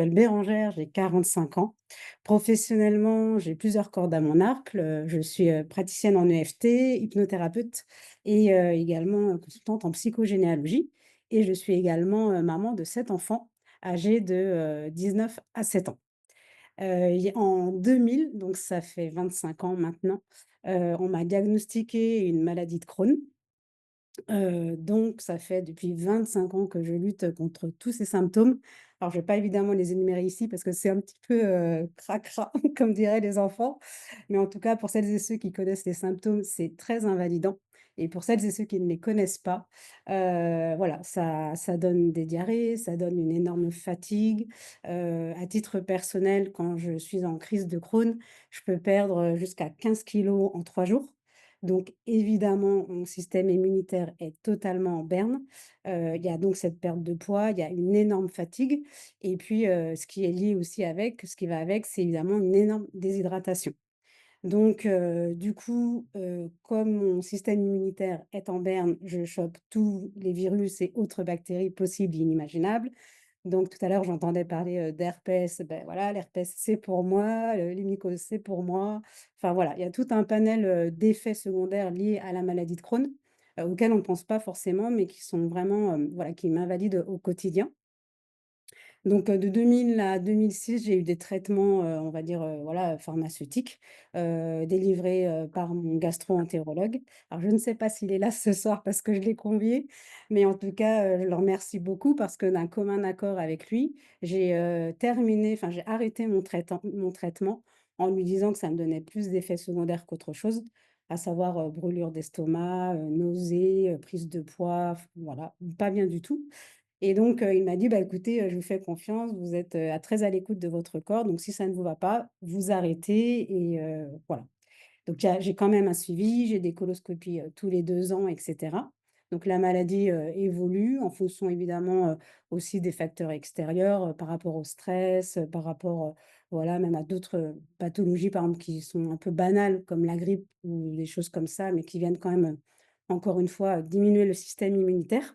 M'appelle Bérangère, j'ai 45 ans. Professionnellement, j'ai plusieurs cordes à mon arc. Je suis, praticienne en EFT, hypnothérapeute et également, consultante en psychogénéalogie et je suis également, maman de 7 enfants âgés de, 19 à 7 ans. Il y en 2000, donc ça fait 25 ans maintenant, on m'a diagnostiqué une maladie de Crohn. Donc ça fait depuis 25 ans que je lutte contre tous ces symptômes. Alors je vais pas évidemment les énumérer ici parce que c'est un petit peu, cracra comme diraient les enfants. Mais en tout cas, pour celles et ceux qui connaissent les symptômes, c'est très invalidant et pour celles et ceux qui ne les connaissent pas, voilà, ça donne des diarrhées, ça donne une énorme fatigue. À titre personnel, quand je suis en crise de Crohn, je peux perdre, jusqu'à 15 kilos en 3 jours. Donc évidemment, mon système immunitaire est totalement en berne. Il y a donc cette perte de poids, il y a une énorme fatigue et puis, ce qui est lié aussi avec ce qui va avec, c'est évidemment une énorme déshydratation. Donc du coup, comme mon système immunitaire est en berne, je chope tous les virus et autres bactéries possibles et inimaginables. Donc tout à l'heure, j'entendais parler, d'herpès, ben voilà, l'herpès, c'est pour moi, les mycoses, c'est pour moi. Enfin voilà, il y a tout un panel, d'effets secondaires liés à la maladie de Crohn, auxquels on ne pense pas forcément, mais qui sont vraiment, voilà, qui m'invalident au quotidien. Donc, de 2000 à 2006, j'ai eu des traitements, on va dire, voilà, pharmaceutiques, délivrés, par mon gastro-entérologue. Alors je ne sais pas s'il est là ce soir parce que je l'ai convié, mais en tout cas, je le remercie beaucoup parce que d'un commun accord avec lui, j'ai arrêté mon traitement en lui disant que ça me donnait plus d'effets secondaires qu'autre chose, à savoir, brûlure d'estomac, nausées, prise de poids, voilà, pas bien du tout. Et donc, il m'a dit: «Bah, écoutez, je vous fais confiance, vous êtes, très à l'écoute de votre corps, donc si ça ne vous va pas, vous arrêtez» et voilà. Donc j'ai quand même un suivi, j'ai des coloscopies, tous les 2 ans et cetera. Donc la maladie, évolue en fonction évidemment, aussi des facteurs extérieurs, par rapport au stress, par rapport, voilà, même à d'autres, pathologies, par exemple, qui sont un peu banales comme la grippe ou des choses comme ça, mais qui viennent quand même, encore une fois, diminuer le système immunitaire.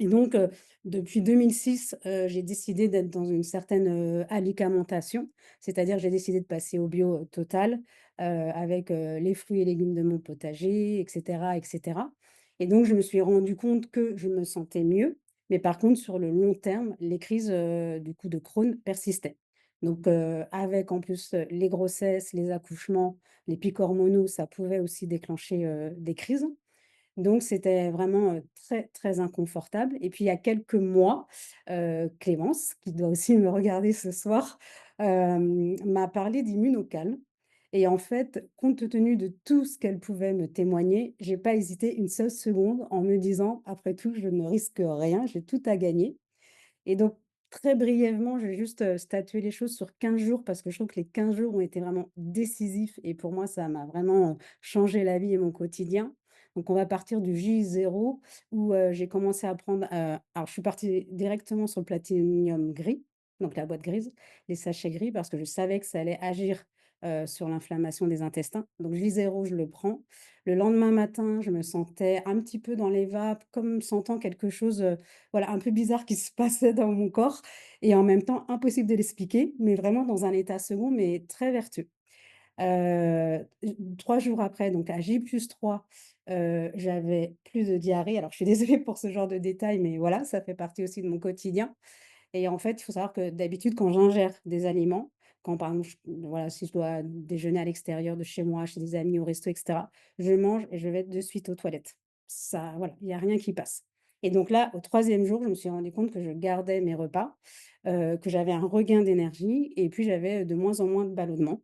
Et donc, depuis 2006, j'ai décidé d'être dans une certaine, alicamentation. C'est-à-dire, j'ai décidé de passer au bio, total, avec, les fruits et légumes de mon potager et cetera et cetera. Et donc je me suis rendu compte que je me sentais mieux, mais par contre sur le long terme, les crises, du coup de Crohn persistaient. Donc, avec en plus, les grossesses, les accouchements, les pics hormonaux, ça pouvait aussi déclencher, des crises. Donc c'était vraiment, très, très inconfortable et puis il y a quelques mois, Clémence, qui doit aussi me regarder ce soir, m'a parlé d'Immunocal et en fait, compte tenu de tout ce qu'elle pouvait me témoigner, j'ai pas hésité une seule seconde en me disant: «Après tout, je ne risque rien, j'ai tout à gagner». Et donc, très brièvement, je vais juste, statuer les choses sur 15 jours parce que je trouve que les 15 jours ont été vraiment décisifs et pour moi, ça m'a vraiment, changé la vie et mon quotidien. Donc on va partir du J0 où, j'ai commencé à prendre, alors je suis partie directement sur le platinium gris, donc la boîte grise, les sachets gris parce que je savais que ça allait agir, sur l'inflammation des intestins. Donc J0, je le prends. Le lendemain matin, je me sentais un petit peu dans les vapes, comme sentant quelque chose, voilà, un peu bizarre qui se passait dans mon corps et en même temps impossible de l'expliquer, mais vraiment dans un état second, mais très vertueux. 3 jours après, donc à J+3, j'avais plus de diarrhée. Alors je suis désolée pour ce genre de détails, mais voilà, ça fait partie aussi de mon quotidien et en fait, il faut savoir que d'habitude, quand j'ingère des aliments, quand par exemple, voilà, si je dois déjeuner à l'extérieur de chez moi, chez des amis, au resto et cetera, je mange et je vais de suite aux toilettes. Ça, voilà, il y a rien qui passe et donc là, au troisième jour, je me suis rendu compte que je gardais mes repas, que j'avais un regain d'énergie et puis j'avais, de moins en moins de ballonnements.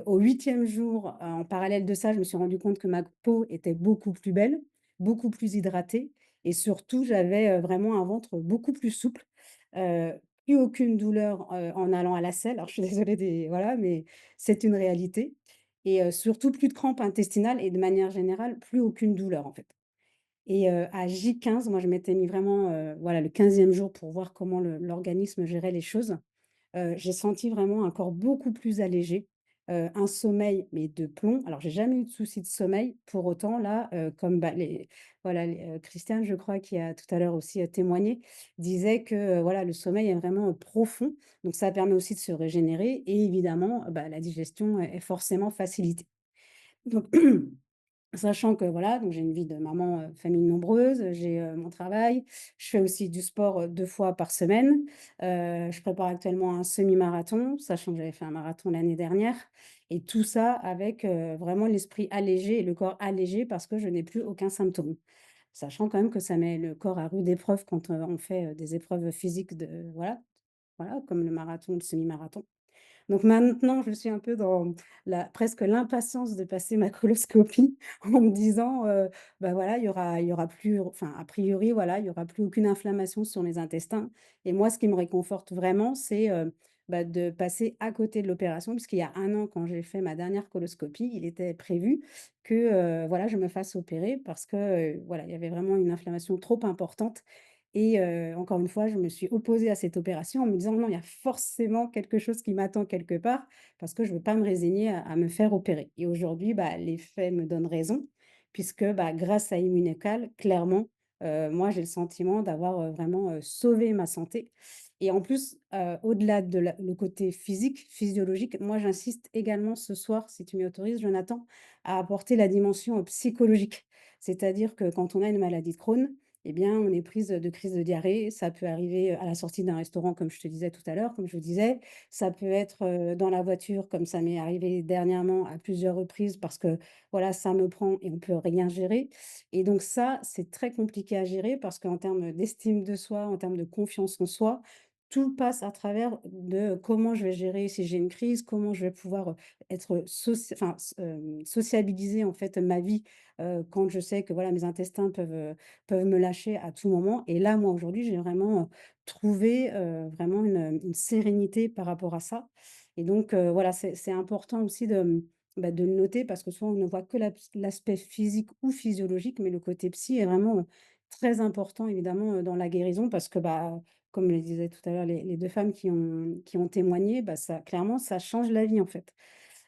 Au huitième jour, en parallèle de ça, je me suis rendu compte que ma peau était beaucoup plus belle, beaucoup plus hydratée et surtout j'avais, vraiment un ventre beaucoup plus souple. Heu, Plus aucune douleur, en allant à la selle. Alors je suis désolée des voilà, mais c'est une réalité et surtout plus de crampes intestinales et de manière générale, plus aucune douleur, en fait. Et à J15, moi je m'étais mis vraiment, voilà, le 15e jour pour voir comment l'organisme gérait les choses. J'ai senti vraiment un corps beaucoup plus allégé, un sommeil, mais de plomb. Alors j'ai jamais eu de souci de sommeil. Pour autant là, comme, bah, voilà, Christiane, je crois, qui a tout à l'heure aussi, témoigné, disait que, voilà, le sommeil est vraiment, profond. Donc ça permet aussi de se régénérer et évidemment, bah, la digestion est forcément facilitée. Donc sachant que voilà, donc j'ai une vie de maman, famille nombreuse, j'ai, mon travail, je fais aussi du sport, 2 fois par semaine. Je prépare actuellement un semi-marathon, sachant que j'avais fait un marathon l'année dernière et tout ça avec, vraiment l'esprit allégé et le corps allégé parce que je n'ai plus aucun symptôme. Sachant quand même que ça met le corps à rude épreuve quand, on fait, des épreuves physiques de voilà, comme le marathon, le semi-marathon. Donc maintenant, je suis un peu dans la presque l'impatience de passer ma coloscopie en me disant, bah, voilà, il y aura plus enfin, a priori, voilà, il y aura plus aucune inflammation sur les intestins et moi, ce qui me réconforte vraiment, c'est, bah, de passer à côté de l'opération puisqu'il y a 1 an, quand j'ai fait ma dernière coloscopie, il était prévu que, voilà, je me fasse opérer parce que, voilà, il y avait vraiment une inflammation trop importante et encore une fois, je me suis opposée à cette opération en me disant: «Non, il y a forcément quelque chose qui m'attend quelque part, parce que je ne veux pas me résigner à me faire opérer» et aujourd'hui, bah, les faits me donnent raison puisque, bah, grâce à Immunocal, clairement, moi, j'ai le sentiment d'avoir, vraiment, sauvé ma santé et en plus, au-delà de la le côté physique, physiologique, moi, j'insiste également ce soir, si tu m'y autorises, Jonathan, à apporter la dimension, psychologique. C'est-à-dire que quand on a une maladie de Crohn, eh bien, on est prise de crise de diarrhée. Ça peut arriver à la sortie d'un restaurant, comme je te disais tout à l'heure, comme je disais. Ça peut être dans la voiture, comme ça m'est arrivé dernièrement à plusieurs reprises, parce que voilà, ça me prend et on peut rien gérer. Et donc ça, c'est très compliqué à gérer parce qu'en termes d'estime de soi, en termes de confiance en soi, tout passe à travers de comment je vais gérer si j'ai une crise, comment je vais pouvoir être sociabiliser en fait ma vie quand je sais que voilà mes intestins peuvent me lâcher à tout moment et là, moi, aujourd'hui, j'ai vraiment, trouvé, vraiment une sérénité par rapport à ça et donc voilà, c'est important aussi de, bah, de le noter parce que souvent on ne voit que l'aspect physique ou physiologique, mais le côté psy est vraiment, très important évidemment, dans la guérison parce que, bah, comme le disaient tout à l'heure les 2 femmes qui ont témoigné, bah, ça clairement, ça change la vie, en fait.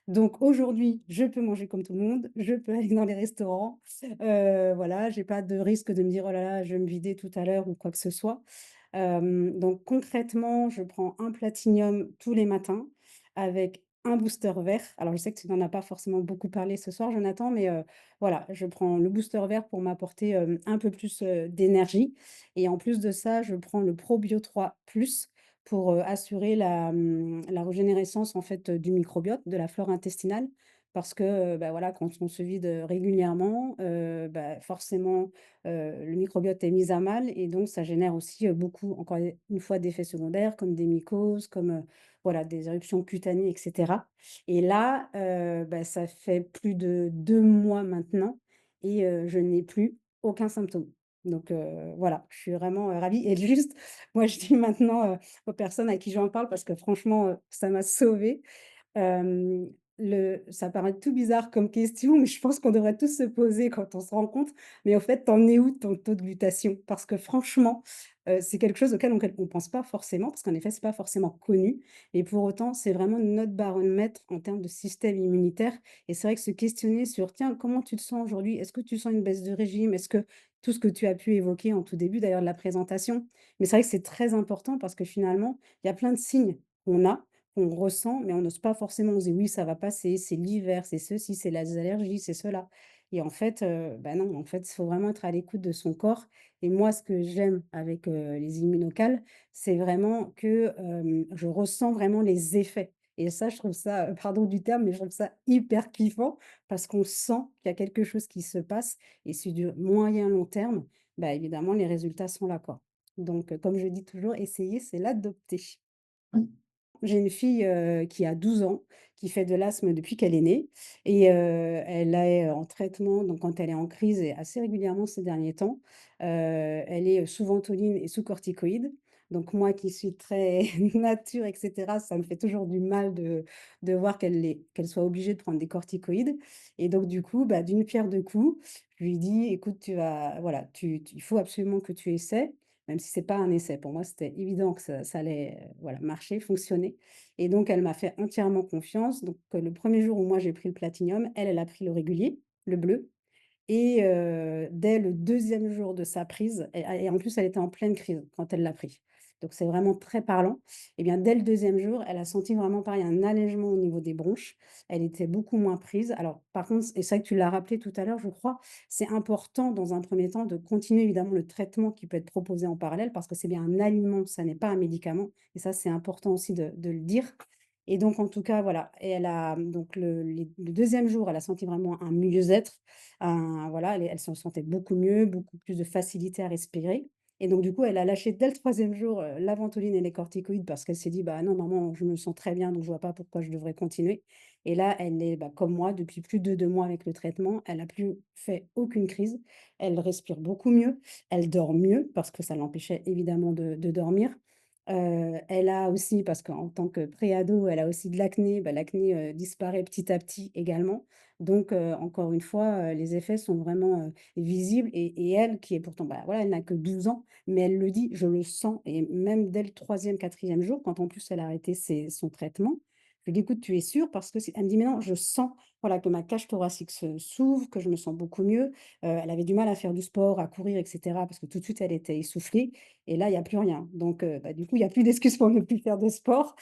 Donc aujourd'hui, je peux manger comme tout le monde, je peux aller dans les restaurants, voilà, j'ai pas de risque de me dire: «Oh là là, je vais me vider tout à l'heure» ou quoi que ce soit. Donc concrètement, je prends un Platinium tous les matins avec un booster vert. Alors je sais que tu n'en as pas forcément beaucoup parlé ce soir, Jonathan, mais voilà, je prends le booster vert pour m'apporter, un peu plus, d'énergie et en plus de ça, je prends le Probio 3 Plus pour, assurer la régénérescence en fait, du microbiote, de la flore intestinale. Parce que, bah, voilà, quand on se vide, régulièrement, bah, forcément, le microbiote est mis à mal et donc ça génère aussi, beaucoup, encore une fois, d'effets secondaires comme des mycoses, comme, voilà, des éruptions cutanées et cetera et là, bah, ça fait plus de 2 mois maintenant et je n'ai plus aucun symptôme. Donc voilà, je suis vraiment, ravie et juste, moi je dis maintenant, aux personnes à qui j'en parle parce que franchement, ça m'a sauvée. Hem, ça paraît tout bizarre comme question, mais je pense qu'on devrait tous se poser quand on se rend compte, mais au fait, tu en es où de ton taux de glutation? Parce que franchement, c'est quelque chose auquel on pense pas forcément, parce qu'en effet, c'est pas forcément connu et pour autant, c'est vraiment notre baromètre en termes de système immunitaire et c'est vrai que se questionner sur: «Tiens, comment tu te sens aujourd'hui? Est-ce que tu sens une baisse de régime? Est-ce que» tout ce que tu as pu évoquer en tout début d'ailleurs de la présentation, mais c'est vrai que c'est très important parce que finalement, il y a plein de signes qu'on a qu'on ressent, mais on n'ose pas forcément, on se dit: «Oui, ça va passer, c'est l'hiver, c'est ceci, c'est les allergies, c'est cela» et en fait, bah, non, en fait, il faut vraiment être à l'écoute de son corps et moi, ce que j'aime avec, les immunocals, c'est vraiment que, je ressens vraiment les effets et ça, je trouve ça, pardon du terme, mais je trouve ça hyper kiffant parce qu'on sent qu'il y a quelque chose qui se passe et sur du moyen long terme, bah, évidemment, les résultats sont là, quoi. Donc, comme je dis toujours: «Essayer, c'est l'adopter». J'ai une fille, qui a 12 ans, qui fait de l'asthme depuis qu'elle est née et elle est en traitement, donc quand elle est en crise et assez régulièrement ces derniers temps, elle est, sous Ventoline et sous corticoïdes. Donc moi qui suis très nature et cetera, ça me fait toujours du mal de voir qu'elle soit obligée de prendre des corticoïdes et donc du coup, bah, d'une pierre deux coups, je lui dis: «Écoute, tu vas voilà, il faut absolument que tu essaies». même si c'est pas un essai. Pour moi, c'était évident que ça allait, voilà, marcher, fonctionner et donc elle m'a fait entièrement confiance. Donc, le 1er jour où moi j'ai pris le platinium, elle a pris le régulier, le bleu. Et dès le 2e jour de sa prise et en plus, elle était en pleine crise quand elle l'a pris. Donc c'est vraiment très parlant. Et bien, dès le 2e jour, elle a senti vraiment pareil un allègement au niveau des bronches. Elle était beaucoup moins prise. Alors par contre et c'est vrai que tu l'as rappelé tout à l'heure, je crois, c'est important dans un premier temps de continuer évidemment le traitement qui peut être proposé en parallèle parce que c'est bien un aliment, ça n'est pas un médicament et ça, c'est important aussi de le dire. Et donc en tout cas, voilà et elle a donc le 2e jour, elle a senti vraiment un mieux-être, voilà, elle se sentait beaucoup mieux, beaucoup plus de facilité à respirer et donc du coup, elle a lâché dès le 3e jour, la ventoline et les corticoïdes parce qu'elle s'est dit: «Bah non maman, je me sens très bien, donc je vois pas pourquoi je devrais continuer» et là, elle est, bah, comme moi depuis plus de 2 mois avec le traitement. Elle a plus fait aucune crise. Elle respire beaucoup mieux. Elle dort mieux parce que ça l'empêchait évidemment de dormir. Elle a aussi parce qu'en tant que préado, elle a aussi de l'acné, bah, l'acné, disparaît petit à petit également. Donc encore une fois, les effets sont vraiment, visibles et elle qui est pourtant, bah, voilà, elle n'a que 12 ans, mais elle le dit: «Je le sens» et même dès le 3e, 4e jour, quand en plus elle a arrêté son traitement, je lui dis: «Écoute, tu es sûre?» parce que c'est elle me dit: «Mais non, je sens, voilà, que ma cage thoracique s'ouvre, que je me sens beaucoup mieux». Elle avait du mal à faire du sport, à courir et cetera parce que tout de suite elle était essoufflée et là, il y a plus rien. Donc bah, du coup, il y a plus d'excuses pour ne plus faire de sport.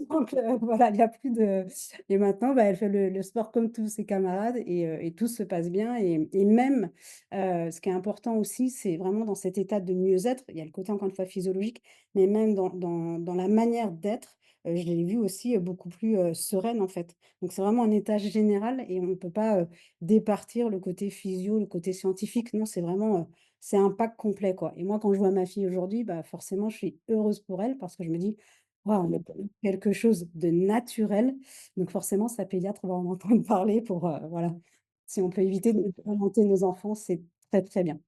Donc voilà, il y a plus de et maintenant, bah, elle fait le sport comme tous ses camarades et tout se passe bien et même, ce qui est important aussi, c'est vraiment dans cet état de mieux-être, il y a le côté encore une fois physiologique, mais même dans la manière d'être, je l'ai vue aussi, beaucoup plus, sereine en fait. Donc c'est vraiment un état général et on ne peut pas, départir le côté physio, le côté scientifique. Non, c'est vraiment, c'est un pack complet, quoi et moi, quand je vois ma fille aujourd'hui, bah, forcément, je suis heureuse pour elle parce que je me dis: «Waouh, on a quelque chose de naturel». Donc forcément, sa pédiatre va en entendre parler pour, voilà. Si on peut éviter de alimenter nos enfants, c'est très, très bien.